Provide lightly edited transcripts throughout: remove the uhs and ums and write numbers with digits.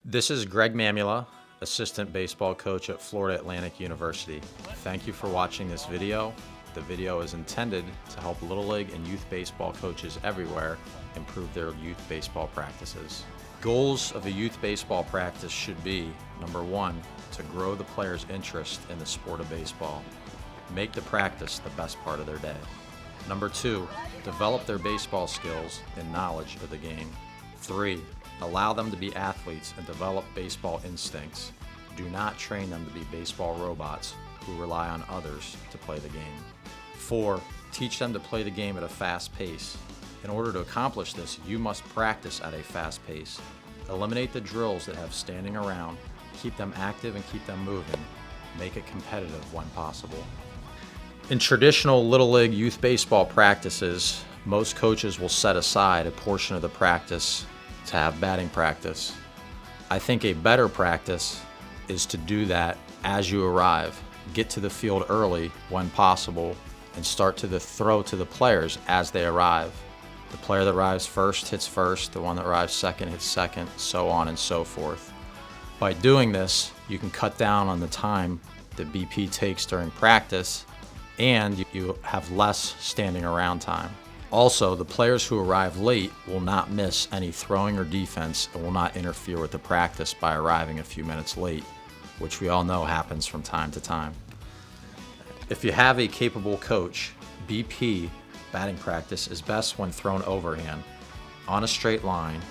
This is Greg Mamula, assistant baseball coach at Florida Atlantic University. Thank you for watching this video. The video is intended to help Little League and youth baseball coaches everywhere improve their youth baseball practices. Goals of a youth baseball practice should be, number one, to grow the player's interest in the sport of baseball. Make the practice the best part of their day. Number two, develop their baseball skills and knowledge of the game. 3, allow them to be athletes and develop baseball instincts. Do not train them to be baseball robots who rely on others to play the game. 4, teach them to play the game at a fast pace. In order to accomplish this, you must practice at a fast pace. Eliminate the drills that have standing around, keep them active and keep them moving. Make it competitive when possible. In traditional Little League youth baseball practices, most coaches will set aside a portion of the practice to have batting practice. I think a better practice is to do that as you arrive. Get to the field early when possible and start to throw to the players as they arrive. The player that arrives first hits first, the one that arrives second hits second, so on and so forth. By doing this, you can cut down on the time that BP takes during practice, and you have less standing around time. Also, the players who arrive late will not miss any throwing or defense and will not interfere with the practice by arriving a few minutes late, which we all know happens from time to time. If you have a capable coach, BP batting practice is best when thrown overhand, on a straight line,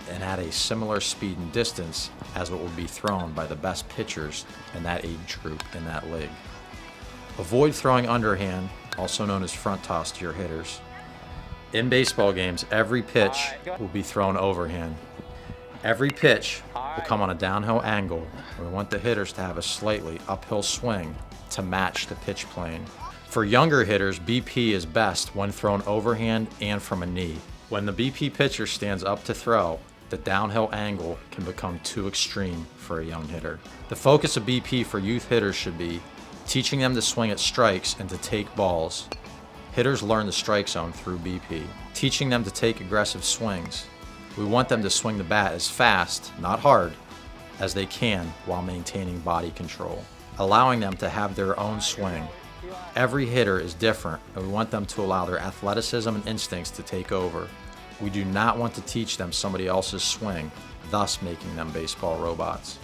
and at a similar speed and distance as what would be thrown by the best pitchers in that age group in that league. Avoid throwing underhand, also known as front toss, to your hitters. In baseball games, every pitch will be thrown overhand. Every pitch will come on a downhill angle. We want the hitters to have a slightly uphill swing to match the pitch plane. For younger hitters, BP is best when thrown overhand and from a knee. When the BP pitcher stands up to throw, the downhill angle can become too extreme for a young hitter. The focus of BP for youth hitters should be teaching them to swing at strikes and to take balls. Hitters learn the strike zone through BP. Teaching them to take aggressive swings. We want them to swing the bat as fast, not hard, as they can while maintaining body control. Allowing them to have their own swing. Every hitter is different, and we want them to allow their athleticism and instincts to take over. We do not want to teach them somebody else's swing, thus making them baseball robots.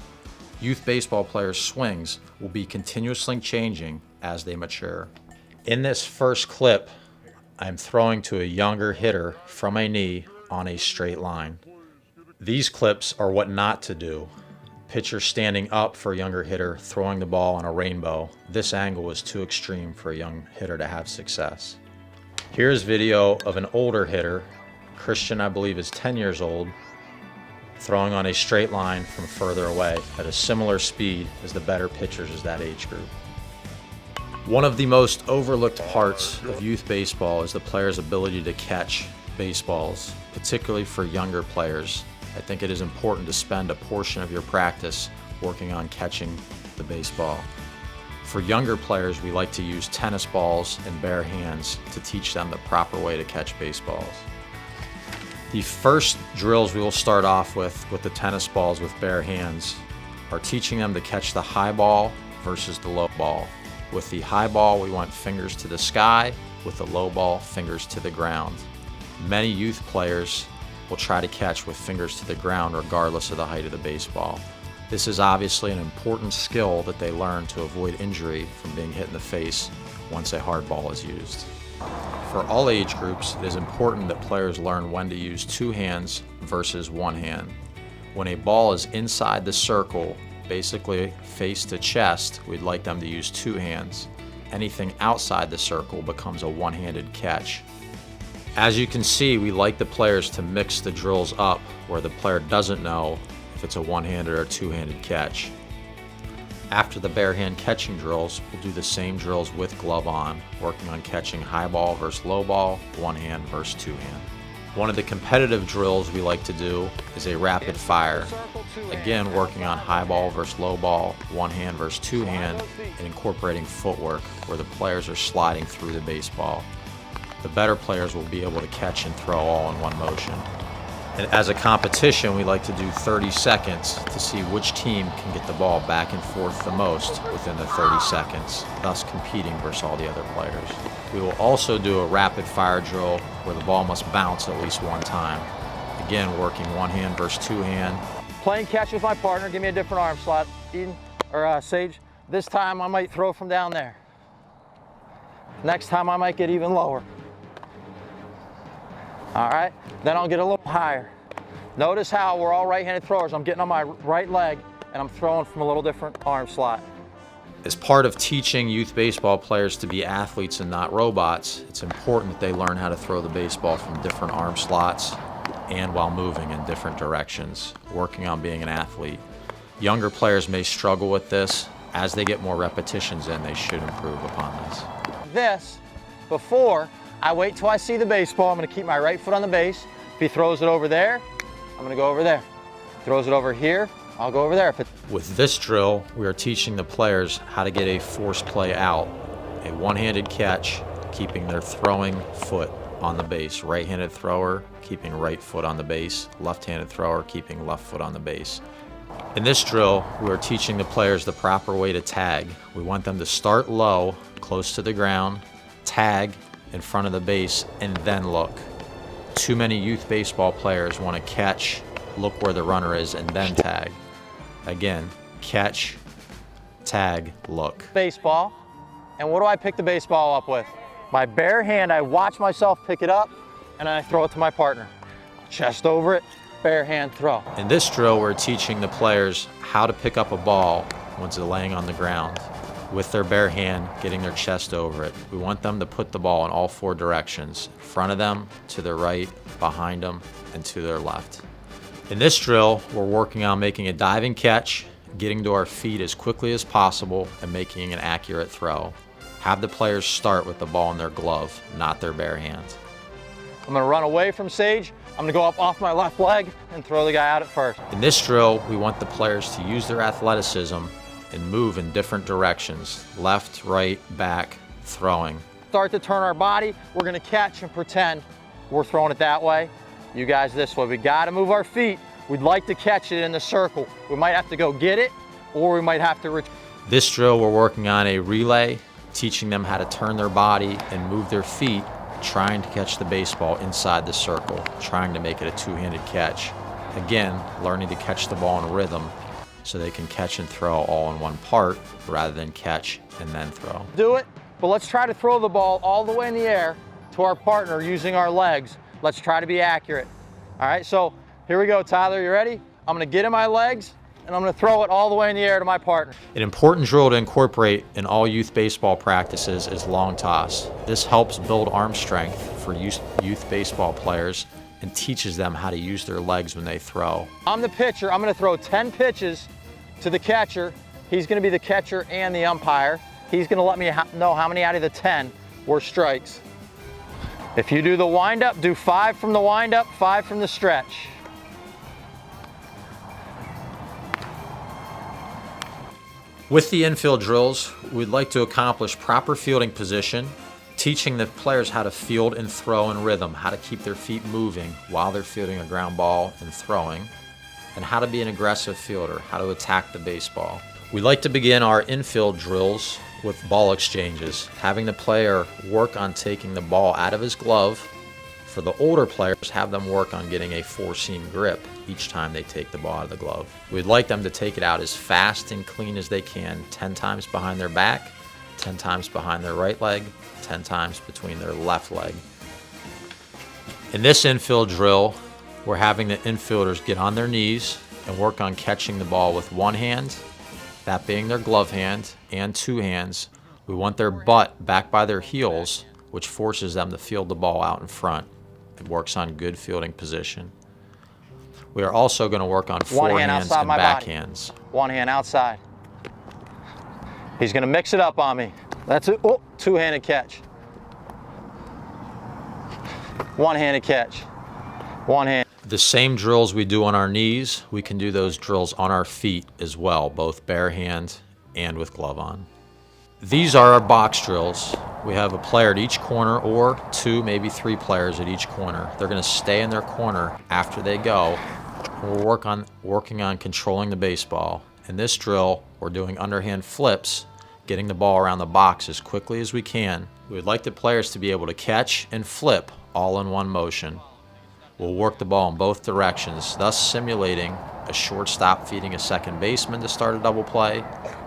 Youth baseball players' swings will be continuously changing as they mature. In this first clip, I'm throwing to a younger hitter from a knee on a straight line. These clips are what not to do. Pitcher standing up for a younger hitter, throwing the ball on a rainbow. This angle is too extreme for a young hitter to have success. Here's video of an older hitter. Christian, I believe, is 10 years old, throwing on a straight line from further away at a similar speed as the better pitchers as that age group. One of the most overlooked parts of youth baseball is the player's ability to catch baseballs, particularly for younger players. I think it is important to spend a portion of your practice working on catching the baseball. For younger players, we like to use tennis balls and bare hands to teach them the proper way to catch baseballs. The first drills we will start off with the tennis balls with bare hands are teaching them to catch the high ball versus the low ball. With the high ball, we want fingers to the sky. With the low ball, fingers to the ground. Many youth players will try to catch with fingers to the ground regardless of the height of the baseball. This is obviously an important skill that they learn to avoid injury from being hit in the face once a hard ball is used. For all age groups, it is important that players learn when to use two hands versus one hand. When a ball is inside the circle, basically face to chest, we'd like them to use two hands. Anything outside the circle becomes a one-handed catch. As you can see, we like the players to mix the drills up where the player doesn't know if it's a one-handed or two-handed catch. After the bare hand catching drills, we'll do the same drills with glove on, working on catching high ball versus low ball, one hand versus two hand. One of the competitive drills we like to do is a rapid fire. Again, working on high ball versus low ball, one hand versus two hand, and incorporating footwork where the players are sliding through the baseball. The better players will be able to catch and throw all in one motion. And as a competition, we like to do 30 seconds to see which team can get the ball back and forth the most within the 30 seconds, thus competing versus all the other players. We will also do a rapid fire drill where the ball must bounce at least one time. Again, working one hand versus two hand. Playing catch with my partner, give me a different arm slot, Eden, or Sage. This time I might throw from down there. Next time I might get even lower. All right, then I'll get a little higher. Notice how we're all right-handed throwers. I'm getting on my right leg and I'm throwing from a little different arm slot. As part of teaching youth baseball players to be athletes and not robots, it's important that they learn how to throw the baseball from different arm slots and while moving in different directions, working on being an athlete. Younger players may struggle with this. As they get more repetitions in, they should improve upon this. Before I wait till I see the baseball, I'm gonna keep my right foot on the base. If he throws it over there, I'm gonna go over there. Throws it over here, I'll go over there. With this drill, we are teaching the players how to get a force play out, a one-handed catch, keeping their throwing foot on the base. Right-handed thrower, keeping right foot on the base. Left-handed thrower, keeping left foot on the base. In this drill, we are teaching the players the proper way to tag. We want them to start low, close to the ground, tag in front of the base, and then look. Too many youth baseball players want to catch, look where the runner is, and then tag. Again, catch, tag, look. Baseball, and what do I pick the baseball up with? My bare hand, I watch myself pick it up, and then I throw it to my partner. Chest over it, bare hand throw. In this drill, we're teaching the players how to pick up a ball once they're laying on the ground with their bare hand, getting their chest over it. We want them to put the ball in all four directions, in front of them, to their right, behind them, and to their left. In this drill, we're working on making a diving catch, getting to our feet as quickly as possible, and making an accurate throw. Have the players start with the ball in their glove, not their bare hand. I'm gonna run away from Sage. I'm gonna go up off my left leg and throw the guy out at first. In this drill, we want the players to use their athleticism and move in different directions, left, right, back, throwing. Start to turn our body, we're gonna catch and pretend we're throwing it that way. You guys this way. We gotta move our feet. We'd like to catch it in the circle. We might have to go get it, or we might have to This drill, we're working on a relay, teaching them how to turn their body and move their feet, trying to catch the baseball inside the circle, trying to make it a two-handed catch. Again, learning to catch the ball in rhythm so they can catch and throw all in one part rather than catch and then throw. Do it, but let's try to throw the ball all the way in the air to our partner using our legs. Let's try to be accurate. All right, so here we go, Tyler, you ready? I'm gonna get in my legs and I'm gonna throw it all the way in the air to my partner. An important drill to incorporate in all youth baseball practices is long toss. This helps build arm strength for youth baseball players and teaches them how to use their legs when they throw. I'm the pitcher. I'm gonna throw 10 pitches to the catcher. He's gonna be the catcher and the umpire. He's gonna let me know how many out of the 10 were strikes. If you do the windup, do 5 from the windup, 5 from the stretch. With the infield drills, we'd like to accomplish proper fielding position, teaching the players how to field and throw in rhythm, how to keep their feet moving while they're fielding a ground ball and throwing, and how to be an aggressive fielder, how to attack the baseball. We like to begin our infield drills with ball exchanges, having the player work on taking the ball out of his glove. For the older players, have them work on getting a four-seam grip each time they take the ball out of the glove. We'd like them to take it out as fast and clean as they can, 10 times behind their back, 10 times behind their right leg, 10 times between their left leg. In this infield drill, we're having the infielders get on their knees and work on catching the ball with one hand, that being their glove hand, and two hands. We want their butt back by their heels, which forces them to field the ball out in front. It works on good fielding position. We are also going to work on forehands and backhands. One hand outside. He's going to mix it up on me. That's it. Oh, two-handed catch. One-handed catch. One hand. The same drills we do on our knees, we can do those drills on our feet as well, both bare hand and with glove on. These are our box drills. we have a player at each corner, or 2, maybe 3 players at each corner. They're going to stay in their corner after they go. We're working on controlling the baseball. In this drill, we're doing underhand flips, getting the ball around the box as quickly as we can. We would like the players to be able to catch and flip all in one motion. We'll work the ball in both directions, thus simulating a shortstop feeding a second baseman to start a double play,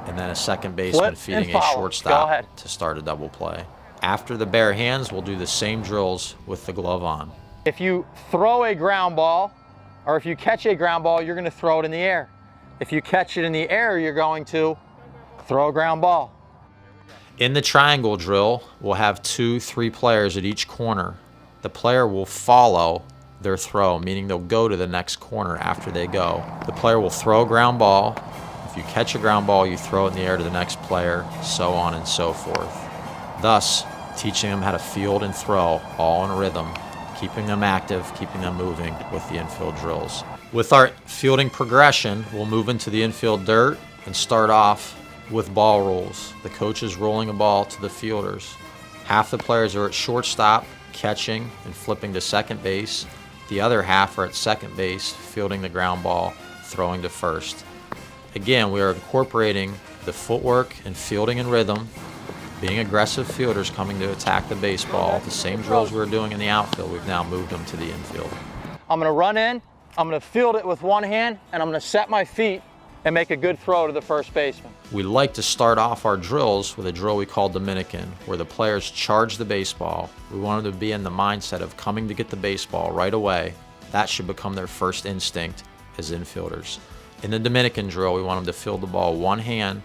and then a second baseman feeding a shortstop to start a double play. After the bare hands, we'll do the same drills with the glove on. If you throw a ground ball, or if you catch a ground ball, you're going to throw it in the air. If you catch it in the air, you're going to throw a ground ball. In the triangle drill, we'll have 2, 3 players at each corner. The player will follow their throw, meaning they'll go to the next corner after they go. The player will throw a ground ball. If you catch a ground ball, you throw it in the air to the next player, so on and so forth. Thus, teaching them how to field and throw all in rhythm, keeping them active, keeping them moving with the infield drills. With our fielding progression, we'll move into the infield dirt and start off with ball rolls. The coach is rolling a ball to the fielders. Half the players are at shortstop, catching and flipping to second base. The other half are at second base, fielding the ground ball, throwing to first. Again, we are incorporating the footwork and fielding and rhythm, being aggressive fielders coming to attack the baseball. The same drills we were doing in the outfield, we've now moved them to the infield. I'm going to run in, I'm going to field it with one hand, and I'm going to set my feet and make a good throw to the first baseman. We like to start off our drills with a drill we call Dominican, where the players charge the baseball. We want them to be in the mindset of coming to get the baseball right away. That should become their first instinct as infielders. In the Dominican drill, we want them to field the ball one hand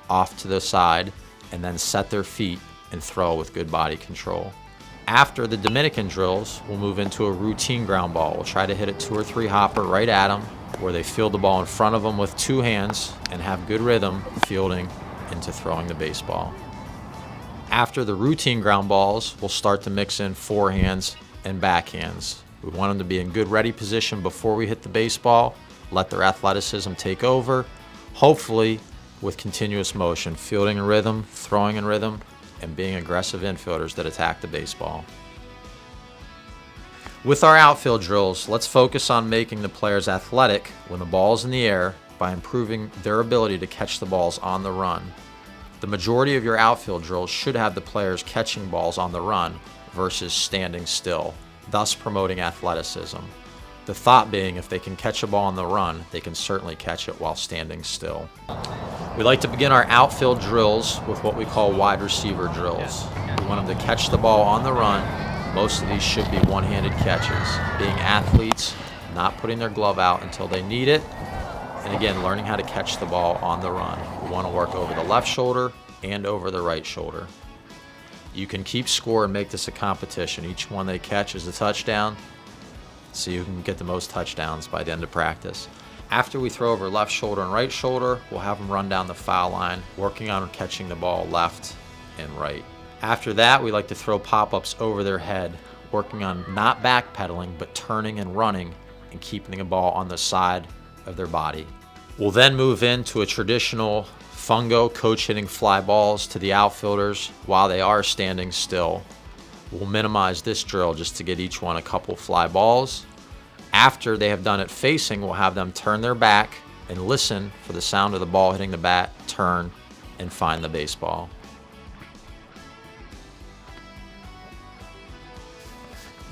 off to the side and then set their feet and throw with good body control. After the Dominican drills, we'll move into a routine ground ball. We'll try to hit a 2 or 3 hopper right at them, where they field the ball in front of them with 2 hands and have good rhythm fielding into throwing the baseball. After the routine ground balls, we'll start to mix in forehands and backhands. We want them to be in good ready position before we hit the baseball, let their athleticism take over, hopefully with continuous motion, fielding in rhythm, throwing in rhythm, and being aggressive infielders that attack the baseball. With our outfield drills, let's focus on making the players athletic when the ball's in the air by improving their ability to catch the balls on the run. The majority of your outfield drills should have the players catching balls on the run versus standing still, thus promoting athleticism. The thought being, if they can catch a ball on the run, they can certainly catch it while standing still. We like to begin our outfield drills with what we call wide receiver drills. We want them to catch the ball on the run. Most of these should be one-handed catches, being athletes, not putting their glove out until they need it, and again, learning how to catch the ball on the run. We want to work over the left shoulder and over the right shoulder. You can keep score and make this a competition. Each one they catch is a touchdown, so you can get the most touchdowns by the end of practice. After we throw over left shoulder and right shoulder, we'll have them run down the foul line, working on catching the ball left and right. After that, we like to throw pop-ups over their head, working on not backpedaling, but turning and running and keeping the ball on the side of their body. We'll then move into a traditional fungo, coach hitting fly balls to the outfielders while they are standing still. We'll minimize this drill just to get each one a couple fly balls. After they have done it facing, we'll have them turn their back and listen for the sound of the ball hitting the bat, turn, and find the baseball.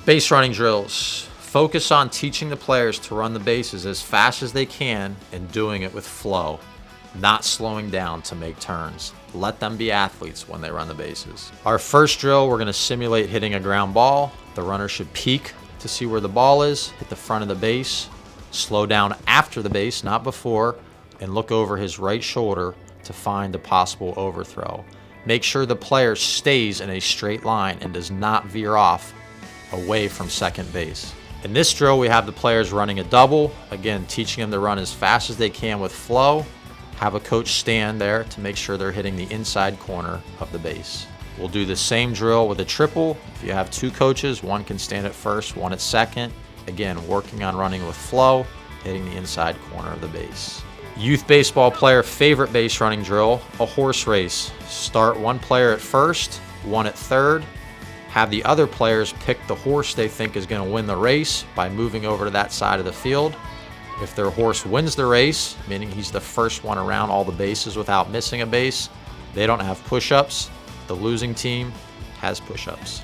Base running drills. Focus on teaching the players to run the bases as fast as they can and doing it with flow, not slowing down to make turns. Let them be athletes when they run the bases. Our first drill, we're going to simulate hitting a ground ball. The runner should peek to see where the ball is, hit the front of the base, slow down after the base, not before, and look over his right shoulder to find a possible overthrow. Make sure the player stays in a straight line and does not veer off away from second base. In this drill, we have the players running a double, again teaching them to run as fast as they can with flow. Have a coach stand there to make sure they're hitting the inside corner of the base. We'll do the same drill with a triple. If you have 2 coaches, one can stand at first, one at second. Again, working on running with flow, hitting the inside corner of the base. Youth baseball player favorite base running drill, a horse race. Start one player at first, one at third. Have the other players pick the horse they think is going to win the race by moving over to that side of the field. If their horse wins the race, meaning he's the first one around all the bases without missing a base, they don't have push-ups. The losing team has push-ups.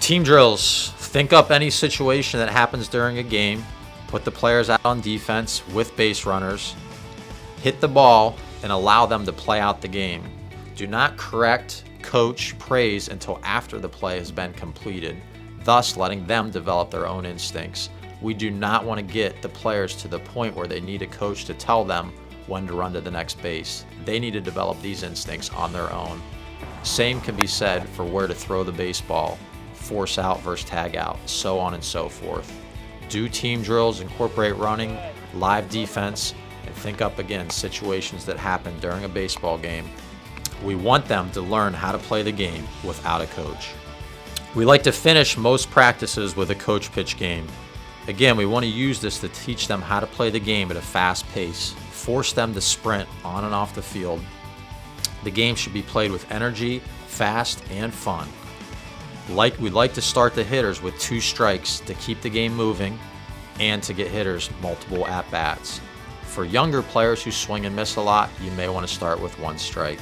Team drills. Think up any situation that happens during a game. Put the players out on defense with base runners. Hit the ball and allow them to play out the game. Do not correct, coach, praise until after the play has been completed, thus letting them develop their own instincts. We do not want to get the players to the point where they need a coach to tell them when to run to the next base. They need to develop these instincts on their own. Same can be said for where to throw the baseball, force out versus tag out, so on and so forth. Do team drills, incorporate running, live defense, and think up again situations that happen during a baseball game. We want them to learn how to play the game without a coach. We like to finish most practices with a coach pitch game. Again, we want to use this to teach them how to play the game at a fast pace, force them to sprint on and off the field. The game should be played with energy, fast, and fun. We'd like to start the hitters with 2 strikes to keep the game moving and to get hitters multiple at-bats. For younger players who swing and miss a lot, you may want to start with 1 strike.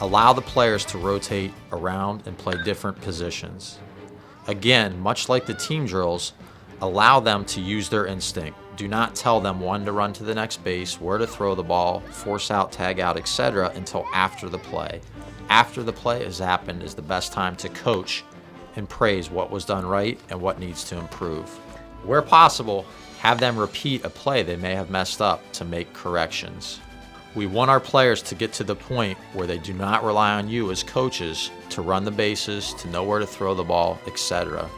Allow the players to rotate around and play different positions. Again, much like the team drills, allow them to use their instinct. Do not tell them when to run to the next base, where to throw the ball, force out, tag out, etc. until after the play. After the play has happened is the best time to coach and praise what was done right and what needs to improve. Where possible, have them repeat a play they may have messed up to make corrections. We want our players to get to the point where they do not rely on you as coaches to run the bases, to know where to throw the ball, etc.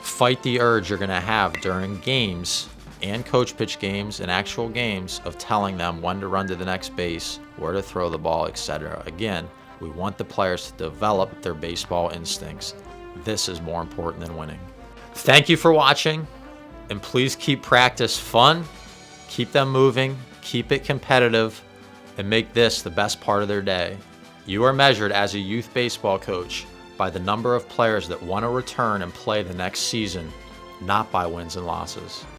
Fight the urge you're going to have during games and coach pitch games and actual games of telling them when to run to the next base, where to throw the ball, etc. Again, we want the players to develop their baseball instincts. This is more important than winning. Thank you for watching, and please keep practice fun, keep them moving, keep it competitive, and make this the best part of their day. You are measured as a youth baseball coach by the number of players that want to return and play the next season, not by wins and losses.